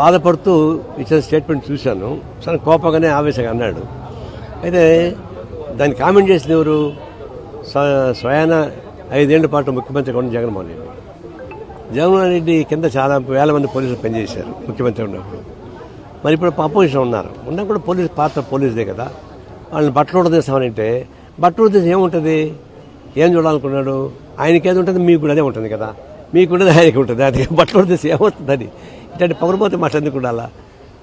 బాధపడుతూ ఇచ్చిన స్టేట్మెంట్ చూశాను. చాలా కోపంగానే ఆవేశంగా అన్నాడు. అయితే దాన్ని కామెంట్ చేసిన ఎవరు? స్వయాన 5 ఏళ్ల పాటు ముఖ్యమంత్రిగా ఉన్న జగన్మోహన్ రెడ్డి. జగన్మోహన్ రెడ్డి కింద చాలా వేల మంది పోలీసులు పనిచేశారు ముఖ్యమంత్రి ఉన్నప్పుడు. మరి ఇప్పుడు అపోజిషన్ ఉన్నా కూడా పాత్ర పోలీసుదే కదా. వాళ్ళని బట్టలు ఉడదీస్తామనంటే బట్టలు ఉడదీసి ఏముంటుంది? ఏం చూడాలనుకున్నాడు? ఆయనకి ఏది ఉంటుంది, మీకు కూడా అదే ఉంటుంది కదా. మీకు ఉండదు, ఆయనకి ఉంటుంది. అది బట్టలు ఉడదీసి ఏమవుతుందని ఇట్లాంటి పగరపోతే మాట్లాడేందుకు ఉండాలా?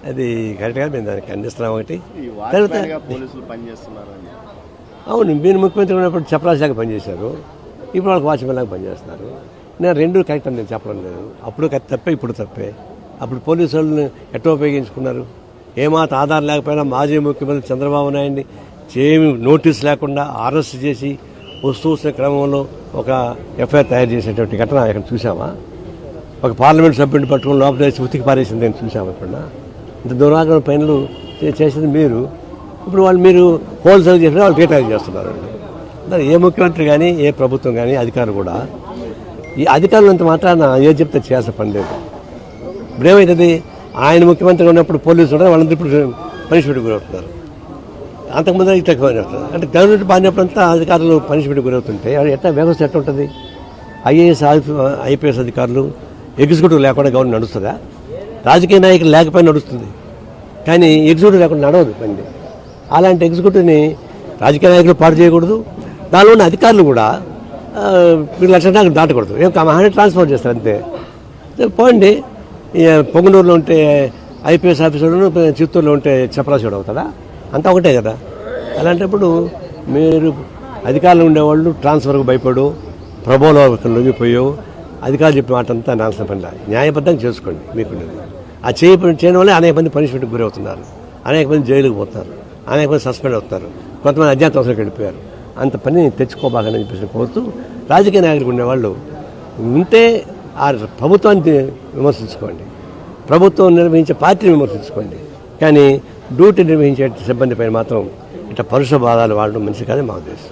అది కరెక్ట్గా మేము దానికి ఖండిస్తున్నాం. ఒకటి అవును, మీరు ముఖ్యమంత్రి ఉన్నప్పుడు చపరాశాఖ పనిచేశారు, ఇప్పుడు వాళ్ళకి వాచ్మెన్ లాగా పనిచేస్తున్నారు. నేను రెండు కరెక్ట్ అని నేను చెప్పడం లేదు. అప్పుడు తప్పే, ఇప్పుడు తప్పే. అప్పుడు పోలీసు వాళ్ళని ఎట్లా ఉపయోగించుకున్నారు? ఏమాత్రం ఆధారం లేకపోయినా మాజీ ముఖ్యమంత్రి చంద్రబాబు నాయుడిని ఏమి నోటీస్ లేకుండా అరెస్ట్ చేసి వస్తున్న క్రమంలో ఒక ఎఫ్ఐఆర్ తయారు చేసేటువంటి ఘటన ఇక్కడ చూసామా? ఒక పార్లమెంట్ సభ్యుడిని పట్టుకుని లోపల వేసి ఉతికి పారేసింది నేను చూసాము. ఎప్పుడన్నా ఇంత దురాగ్రహ పనులు చేసింది మీరు. ఇప్పుడు మీరు హోల్సేల్ చేసినా వాళ్ళు రీటైల్ చేస్తున్నారు. ఏ ముఖ్యమంత్రి కానీ ఏ ప్రభుత్వం కానీ అధికారులు కూడా ఈ అధికారులు అంత మాత్రాన ఏ చెప్తే చేయాల్సిన పని లేదు. ఇప్పుడు ఏమవుతుంది? ఆయన ముఖ్యమంత్రిగా ఉన్నప్పుడు పోలీసులు కూడా వాళ్ళందరూ ఇప్పుడు పనిష్మెంట్ గురవుతున్నారు. అంతకుముందు ఇట్లా అంటే గవర్నమెంట్ బాగినప్పుడంతా అధికారులు పనిష్మెంట్ గురవుతుంటే ఎట్లా వ్యవస్థ ఎట్లా ఉంటుంది? ఐపీఎస్ అధికారులు ఎగ్జిక్యూటివ్ లేకుండా గవర్నమెంట్ నడుస్తుందా? రాజకీయ నాయకులు లేకపోయినా నడుస్తుంది, కానీ ఎగ్జిక్యూటివ్ లేకుండా నడవదు బండి. అలాంటి ఎగ్జిక్యూటివ్ని రాజకీయ నాయకులు పాటు చేయకూడదు. దానిలో ఉన్న అధికారులు కూడా మీరు లక్షణాలు దాటకూడదు. ఏం మహాన్ని ట్రాన్స్ఫర్ చేస్తారు అంతే. పోండి, పొంగనూరులో ఉంటే ఐపీఎస్ ఆఫీసర్లు, చిత్తూరులో ఉంటే చపరాశుడు అవుతాడా? అంతా ఒకటే కదా. అలాంటప్పుడు మీరు అధికారులు ఉండేవాళ్ళు ట్రాన్స్ఫర్కు భయపడు, ప్రభోలో లొంగిపోయో అధికారులు చెప్పిన మాట అంతా నాల్సిన పనిలా న్యాయబద్ధంగా చేసుకోండి. మీకుండేది ఆ చేయడం వల్ల అనేక మంది పనిష్మెంట్కి గురవుతున్నారు, అనేక మంది జైలుకు పోతున్నారు, అనేక మంది సస్పెండ్ అవుతున్నారు, కొంతమంది అజ్ఞాతవాసులకు వెళ్ళిపోయారు. అంత పని తెచ్చుకోబాకని చెప్పేసి కోరుతూ రాజకీయ నాయకులు ఉండేవాళ్ళు ఉంటే ఆ ప్రభుత్వాన్ని విమర్శించుకోండి, ప్రభుత్వం నిర్వహించే పార్టీని విమర్శించుకోండి. కానీ డ్యూటీ నిర్వహించే సిబ్బంది పైన మాత్రం ఇట్లా పరుష బాధాలు వాడడం మంచిది కాదని మా ఉద్దేశం.